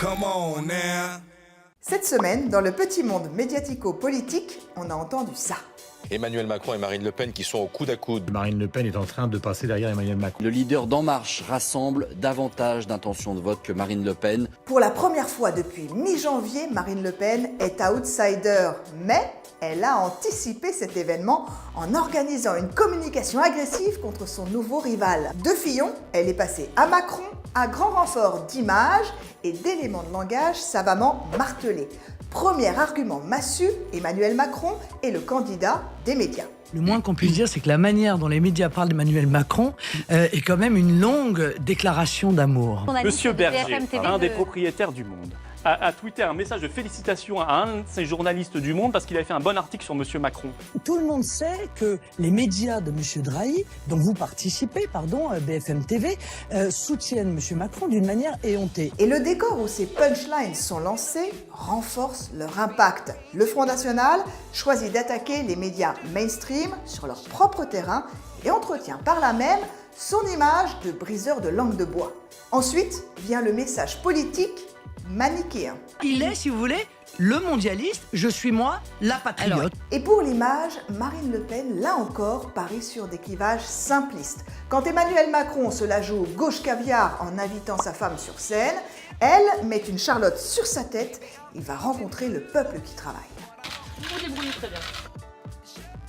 Come on now. Cette semaine, dans le petit monde médiatico-politique, on a entendu ça. Emmanuel Macron et Marine Le Pen qui sont au coude à coude. Marine Le Pen est en train de passer derrière Emmanuel Macron. Le leader d'En Marche rassemble davantage d'intentions de vote que Marine Le Pen. Pour la première fois depuis mi-janvier, Marine Le Pen est outsider, mais elle a anticipé cet événement en organisant une communication agressive contre son nouveau rival. De Fillon, elle est passée à Macron, à grand renfort d'images et d'éléments de langage savamment martelés. Premier argument massu, Emmanuel Macron est le candidat des médias. Le moins qu'on puisse dire, c'est que la manière dont les médias parlent d'Emmanuel Macron est quand même une longue déclaration d'amour. Monsieur Berger, un des propriétaires du Monde, a tweeté un message de félicitations à un de ses journalistes du Monde parce qu'il avait fait un bon article sur Monsieur Macron. Tout le monde sait que les médias de M. Drahi, dont vous participez, BFM TV, soutiennent M. Macron d'une manière éhontée. Et le décor où ces punchlines sont lancés renforce leur impact. Le Front National choisit d'attaquer les médias mainstream sur leur propre terrain et entretient par là même son image de briseur de langue de bois. Ensuite vient le message politique manichéen. Il est, si vous voulez, le mondialiste, je suis moi, la patriote. Et pour l'image, Marine Le Pen, là encore, parie sur des clivages simplistes. Quand Emmanuel Macron se la joue gauche caviar en invitant sa femme sur scène, elle met une charlotte sur sa tête, il va rencontrer le peuple qui travaille. Vous vous débrouillez très bien.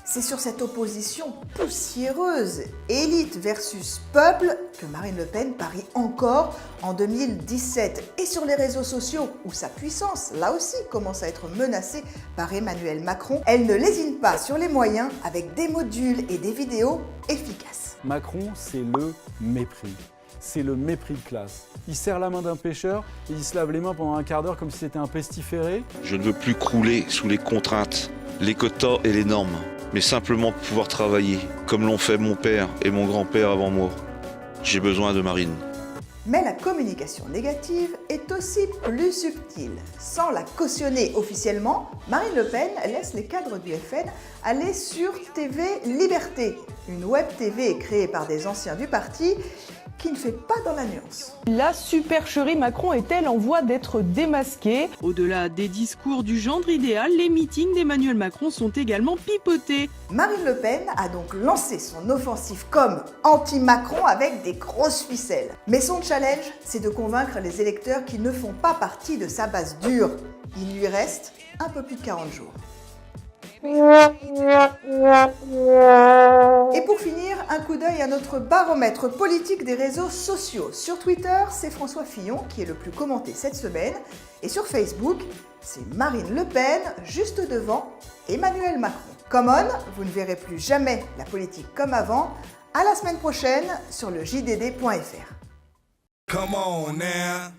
C'est sur cette opposition poussiéreuse, élite versus peuple, que Marine Le Pen parie encore en 2017. Et sur les réseaux sociaux, où sa puissance, là aussi, commence à être menacée par Emmanuel Macron, elle ne lésine pas sur les moyens avec des modules et des vidéos efficaces. Macron, c'est le mépris. C'est le mépris de classe. Il serre la main d'un pêcheur et il se lave les mains pendant un quart d'heure comme si c'était un pestiféré. Je ne veux plus crouler sous les contraintes, les quotas et les normes, mais simplement pouvoir travailler, comme l'ont fait mon père et mon grand-père avant moi. J'ai besoin de Marine. Mais la communication négative est aussi plus subtile. Sans la cautionner officiellement, Marine Le Pen laisse les cadres du FN aller sur TV Liberté, une web TV créée par des anciens du parti qui ne fait pas dans la nuance. La supercherie Macron est-elle en voie d'être démasquée? Au-delà des discours du gendre idéal, les meetings d'Emmanuel Macron sont également pipotés. Marine Le Pen a donc lancé son offensive comme anti-Macron avec des grosses ficelles. Mais son challenge, c'est de convaincre les électeurs qui ne font pas partie de sa base dure. Il lui reste un peu plus de 40 jours. Et pour finir, un coup d'œil à notre baromètre politique des réseaux sociaux. Sur Twitter, c'est François Fillon qui est le plus commenté cette semaine. Et sur Facebook, c'est Marine Le Pen juste devant Emmanuel Macron. Come on, vous ne verrez plus jamais la politique comme avant. À la semaine prochaine sur le JDD.fr. Come on now.